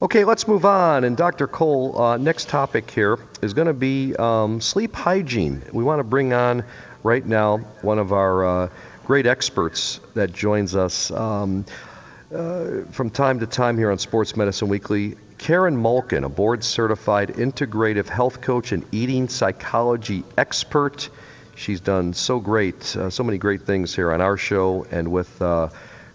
Okay, let's move on. And Dr. Cole, next topic here is going to be sleep hygiene. We want to bring on right now one of our great experts that joins us from time to time here on Sports Medicine Weekly. Karen Malkin, a board-certified integrative health coach and eating psychology expert. She's done so many great things here on our show and with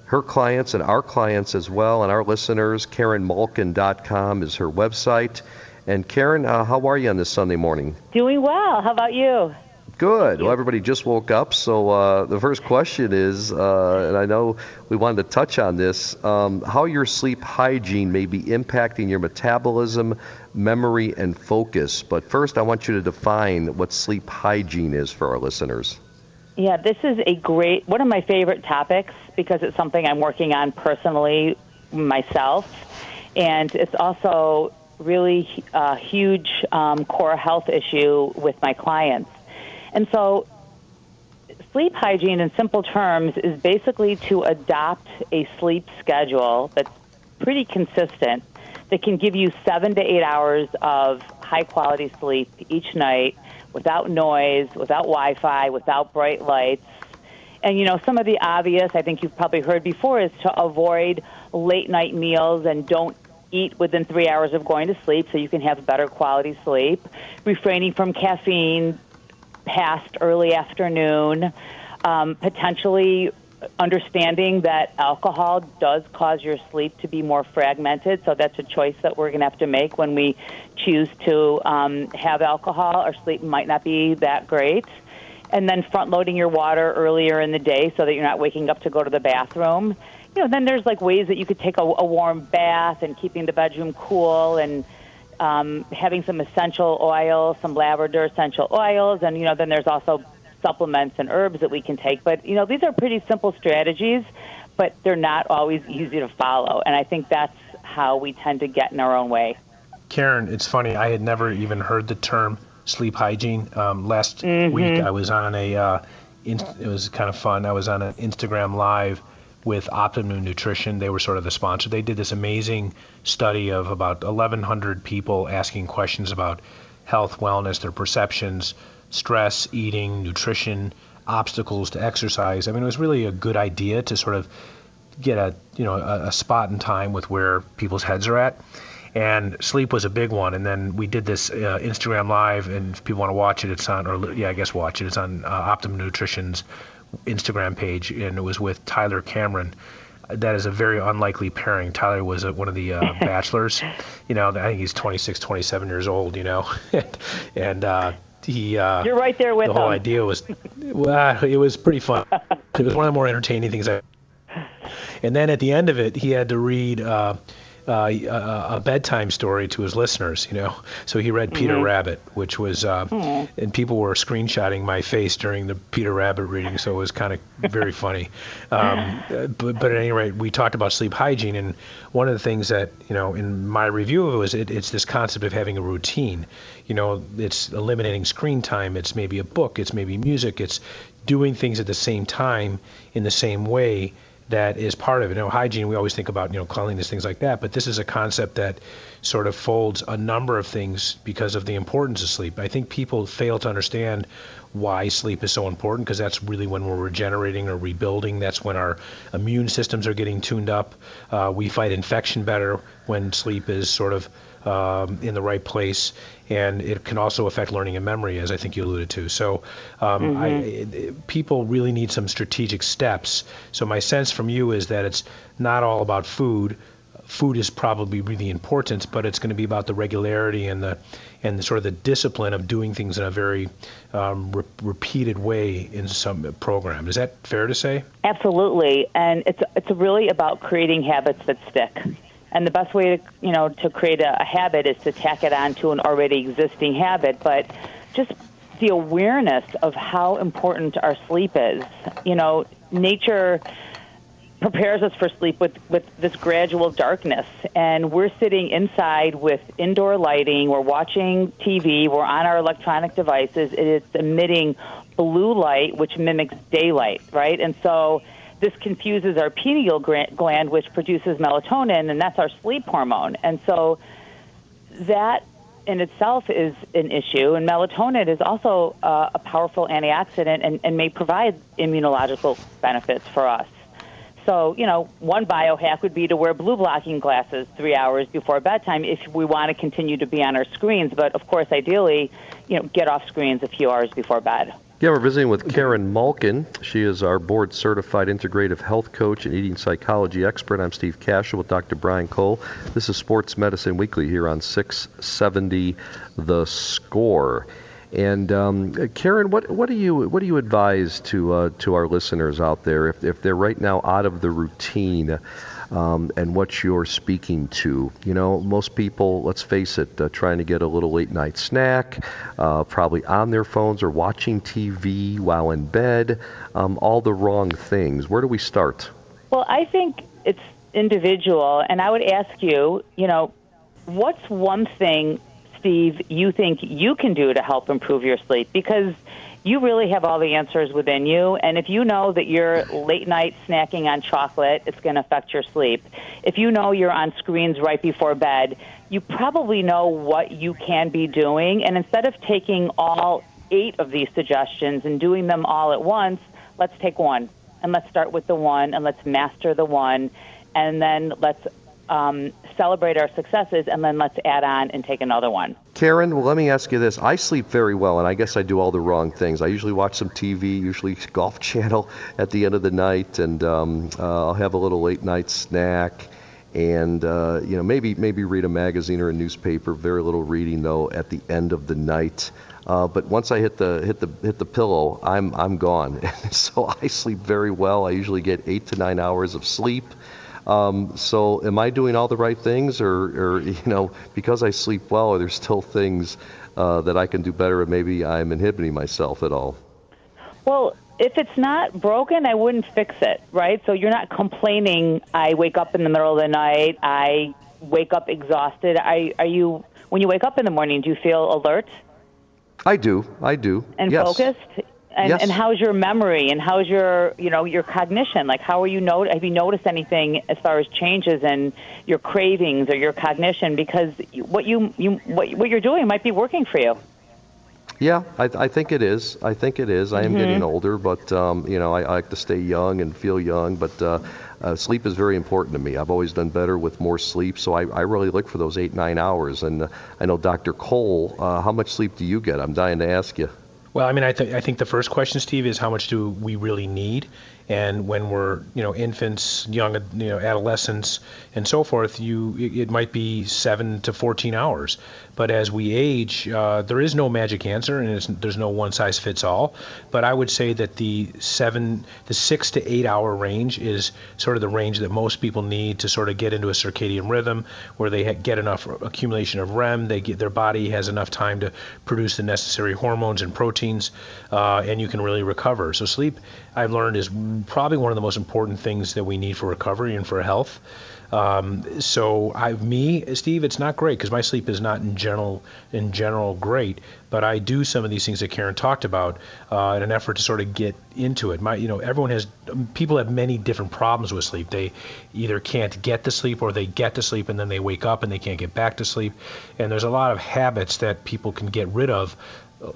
her clients and our clients as well, and our listeners. KarenMalkin.com is her website. And Karen, how are you on this Sunday morning? Doing well. How about you? Good. Well, everybody just woke up, so the first question is, and I know we wanted to touch on this, how your sleep hygiene may be impacting your metabolism, memory, and focus. But first, I want you to define what sleep hygiene is for our listeners. Yeah, this is one of my favorite topics because it's something I'm working on personally myself. And it's also really a huge core health issue with my clients. And so sleep hygiene in simple terms is basically to adopt a sleep schedule that's pretty consistent that can give you 7 to 8 hours of high-quality sleep each night without noise, without Wi-Fi, without bright lights. And, some of the obvious, I think you've probably heard before, is to avoid late-night meals and don't eat within 3 hours of going to sleep so you can have better quality sleep. Refraining from caffeine past early afternoon. Potentially understanding that alcohol does cause your sleep to be more fragmented, so that's a choice that we're going to have to make when we choose to have alcohol. Our sleep might not be that great. And then front-loading your water earlier in the day so that you're not waking up to go to the bathroom. Then there's ways that you could take a warm bath and keeping the bedroom cool and having some essential oils, some lavender essential oils, and, then there's also supplements and herbs that we can take. But, these are pretty simple strategies, but they're not always easy to follow. And I think that's how we tend to get in our own way. Karen, it's funny. I had never even heard the term sleep hygiene. Last week I was on it was kind of fun. I was on an Instagram Live with Optimum Nutrition. They were sort of the sponsor. They did this amazing study of about 1,100 people asking questions about health, wellness, their perceptions, stress, eating, nutrition, obstacles to exercise. I mean, it was really a good idea to sort of get a spot in time with where people's heads are at. And sleep was a big one. And then we did this Instagram Live, and if people want to watch it, it's on, watch it. It's on Optimum Nutrition's Instagram page, and it was with Tyler Cameron. That is a very unlikely pairing. Tyler was one of the bachelors. I think he's 26, 27 years old, and he... You're right there with him. The whole idea was, it was pretty fun. It was one of the more entertaining things And then at the end of it, he had to read a bedtime story to his listeners, So he read Peter Rabbit, which was, and people were screenshotting my face during the Peter Rabbit reading, so it was kind of very funny. But at any rate, we talked about sleep hygiene, and one of the things that, in my review of it was it's this concept of having a routine. It's eliminating screen time. It's maybe a book. It's maybe music. It's doing things at the same time in the same way. That is part of it. Hygiene, we always think about, cleanliness, things like that, but this is a concept that sort of folds a number of things because of the importance of sleep. I think people fail to understand why sleep is so important, because that's really when we're regenerating or rebuilding. That's when our immune systems are getting tuned up. We fight infection better when sleep is sort of in the right place, and it can also affect learning and memory, as I think you alluded to. So people really need some strategic steps. So my sense from you is that it's not all about food. Food is probably really important, but it's going to be about the regularity and the sort of the discipline of doing things in a very repeated way in some program. Is that fair to say? Absolutely, and it's really about creating habits that stick. And the best way to create a habit is to tack it on to an already existing habit. But just the awareness of how important our sleep is. Nature prepares us for sleep with this gradual darkness. And we're sitting inside with indoor lighting. We're watching TV. We're on our electronic devices. It's emitting blue light, which mimics daylight, right? And so this confuses our pineal gland, which produces melatonin, and that's our sleep hormone. And so that in itself is an issue. And melatonin is also a powerful antioxidant and may provide immunological benefits for us. So, one biohack would be to wear blue blocking glasses 3 hours before bedtime if we want to continue to be on our screens. But, of course, ideally, get off screens a few hours before bed. Yeah, we're visiting with Karen Malkin. She is our board-certified integrative health coach and eating psychology expert. I'm Steve Cashel with Dr. Brian Cole. This is Sports Medicine Weekly here on 670 The Score. And Karen, what do you advise to our listeners out there if they're right now out of the routine, and what you're speaking to? Most people, let's face it, trying to get a little late night snack, probably on their phones or watching TV while in bed, all the wrong things. Where do we start? Well, I think it's individual, and I would ask you, what's one thing, Steve, you think you can do to help improve your sleep? Because you really have all the answers within you, and if you know that you're late night snacking on chocolate, it's going to affect your sleep. If you know you're on screens right before bed, you probably know what you can be doing, and instead of taking all 8 of these suggestions and doing them all at once, let's take one, and let's start with the one, and let's master the one, and then let's celebrate our successes, and then let's add on and take another one. Karen, well, let me ask you this. I sleep very well, and I guess I do all the wrong things. I usually watch some TV, usually Golf Channel at the end of the night, and I'll have a little late night snack, and maybe read a magazine or a newspaper. Very little reading though at the end of the night. But once I hit the pillow, I'm gone. So I sleep very well. I usually get 8 to 9 hours of sleep. So am I doing all the right things, or because I sleep well, are there still things that I can do better, and maybe I'm inhibiting myself at all? Well, if it's not broken, I wouldn't fix it, right? So you're not complaining, I wake up in the middle of the night, I wake up exhausted. Are you, when you wake up in the morning, do you feel alert? I do. And yes. Focused? Yes. And how's your memory, and how's your cognition? Like, how are have you noticed anything as far as changes in your cravings or your cognition? Because what you're doing might be working for you. Yeah, I think it is. I am getting older, but I like to stay young and feel young. But sleep is very important to me. I've always done better with more sleep, so I really look for those 8-9 hours. And I know Dr. Cole, how much sleep do you get? I'm dying to ask you. Well, I think the first question, Steve, is how much do we really need? And when we're, infants, young, adolescents, and so forth, it might be 7 to 14 hours. But as we age, there is no magic answer, and there's no one size fits all. But I would say that the 6 to 8 hour range is sort of the range that most people need to sort of get into a circadian rhythm, where they get enough accumulation of REM, their body has enough time to produce the necessary hormones and proteins, and you can really recover. So sleep, I've learned, is probably one of the most important things that we need for recovery and for health. Steve, it's not great because my sleep is not in general great, but I do some of these things that Karen talked about in an effort to sort of get into it. People have many different problems with sleep. They either can't get to sleep, or they get to sleep and then they wake up and they can't get back to sleep. And there's a lot of habits that people can get rid of,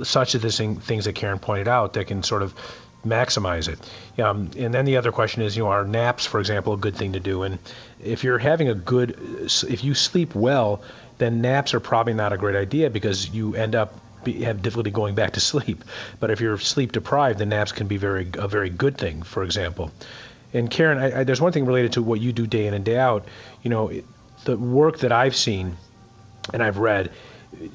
such as the things that Karen pointed out, that can sort of maximize it. And then the other question is, are naps, for example, a good thing to do? And if you sleep well, then naps are probably not a great idea, because you end up have difficulty going back to sleep. But if you're sleep deprived, then naps can be a very good thing, for example. And Karen, there's one thing related to what you do day in and day out. The work that I've seen and I've read,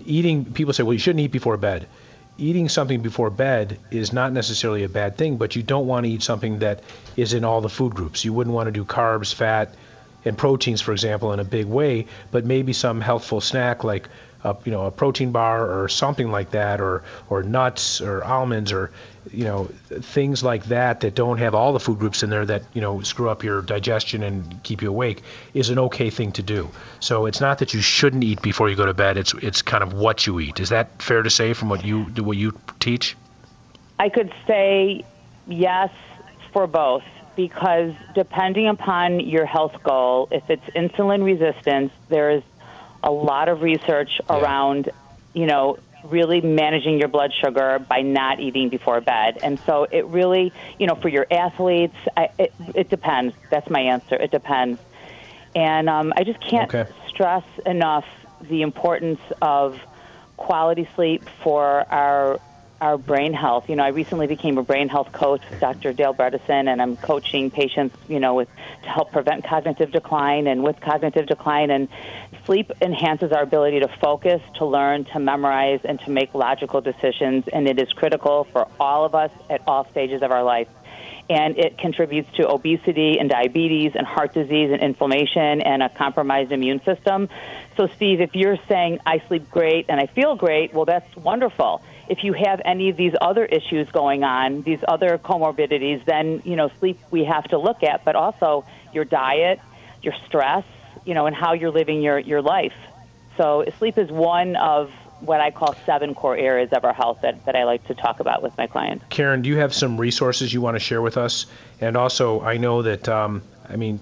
people say, well, you shouldn't eat before bed. Eating something before bed is not necessarily a bad thing, but you don't want to eat something that is in all the food groups. You wouldn't want to do carbs, fat, and proteins, for example, in a big way, but maybe some healthful snack like a protein bar or something like that, or nuts or almonds, or things like that don't have all the food groups in there that screw up your digestion and keep you awake, is an okay thing to do. So it's not that you shouldn't eat before you go to bed. It's kind of what you eat. Is that fair to say from what you teach? I could say yes for both. because depending upon your health goal, if it's insulin resistance, there is a lot of research around, really managing your blood sugar by not eating before bed. And so it really, for your athletes, it depends. That's my answer. It depends. And I just can't stress enough the importance of quality sleep for our brain health. I recently became a brain health coach with Dr. Dale Bredesen, and I'm coaching patients, to help prevent cognitive decline. And with cognitive decline, and sleep enhances our ability to focus, to learn, to memorize, and to make logical decisions. And it is critical for all of us at all stages of our life. And it contributes to obesity and diabetes and heart disease and inflammation and a compromised immune system. So, Steve, if you're saying I sleep great and I feel great, well, that's wonderful. If you have any of these other issues going on, these other comorbidities, then, sleep we have to look at, but also your diet, your stress, and how you're living your life. So sleep is one of what I call 7 core areas of our health that I like to talk about with my clients. Karen, do you have some resources you want to share with us? And also, I know that,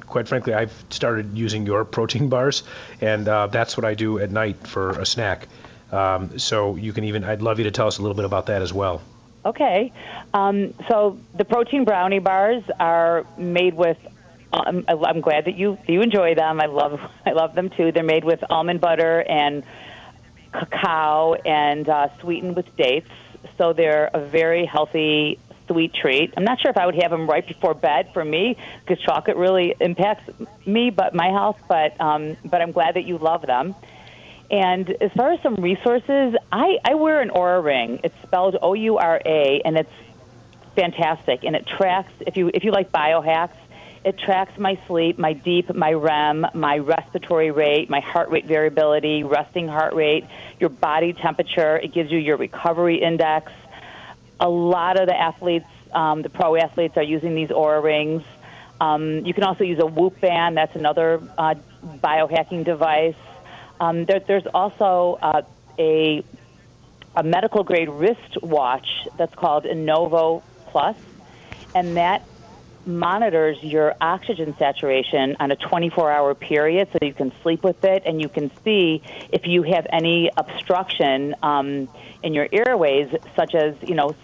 quite frankly, I've started using your protein bars, and that's what I do at night for a snack. So I'd love you to tell us a little bit about that as well. Okay. So the protein brownie bars are made with, I'm glad that you enjoy them. I love them too. They're made with almond butter and cacao and sweetened with dates. So they're a very healthy, sweet treat. I'm not sure if I would have them right before bed for me, because chocolate really impacts my health, but I'm glad that you love them. And as far as some resources, I wear an Oura ring. It's spelled O-U-R-A, and it's fantastic. And it tracks, if you like biohacks, it tracks my sleep, my deep, my REM, my respiratory rate, my heart rate variability, resting heart rate, your body temperature. It gives you your recovery index. A lot of the athletes, the pro athletes, are using these Oura rings. You can also use a Whoop band. That's another biohacking device. There's also a medical-grade wrist watch that's called Innovo Plus, and that monitors your oxygen saturation on a 24-hour period, so you can sleep with it, and you can see if you have any obstruction in your airways, such as,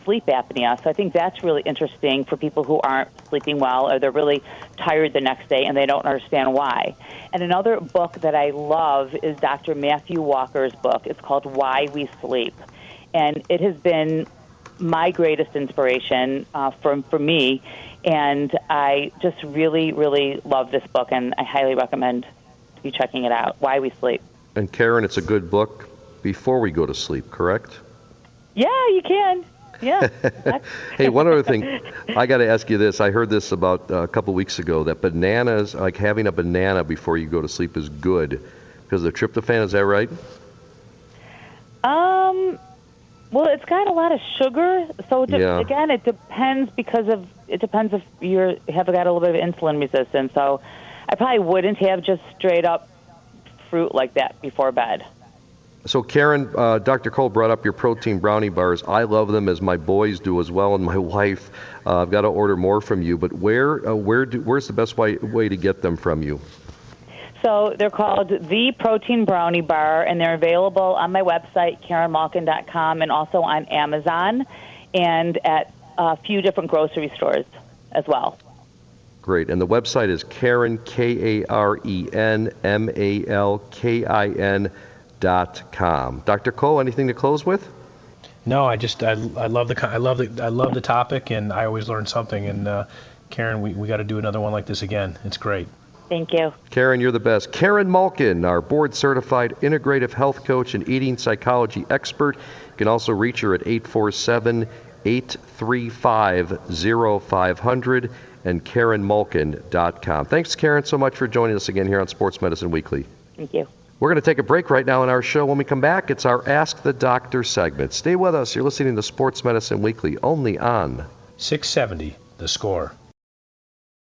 sleep apnea. So I think that's really interesting for people who aren't sleeping well, or they're really tired the next day and they don't understand why. And another book that I love is Dr. Matthew Walker's book. It's called Why We Sleep. And it has been my greatest inspiration for me. And I just really, really love this book, and I highly recommend you checking it out, Why We Sleep. And Karen, it's a good book before we go to sleep, correct? Yeah, you can. Yeah. Hey, one other thing. I got to ask you this. I heard this about a couple weeks ago, that bananas, like having a banana before you go to sleep, is good because of the tryptophan. Is that right? Well, it's got a lot of sugar, so again, it depends if you have got a little bit of insulin resistance. So I probably wouldn't have just straight up fruit like that before bed. So Karen, Dr. Cole brought up your protein brownie bars. I love them, as my boys do as well, and my wife. I've got to order more from you. But where's the best way to get them from you? So they're called The Protein Brownie Bar, and they're available on my website, KarenMalkin.com, and also on Amazon, and at a few different grocery stores as well. Great. And the website is Karen, KarenMalkin.com. Dr. Cole, anything to close with? No, I love the topic, and I always learn something. And Karen, we got to do another one like this again. It's great. Thank you. Karen, you're the best. Karen Malkin, our board-certified integrative health coach and eating psychology expert. You can also reach her at 847-835-0500 and KarenMalkin.com. Thanks, Karen, so much for joining us again here on Sports Medicine Weekly. Thank you. We're going to take a break right now in our show. When we come back, it's our Ask the Doctor segment. Stay with us. You're listening to Sports Medicine Weekly, only on 670, The Score.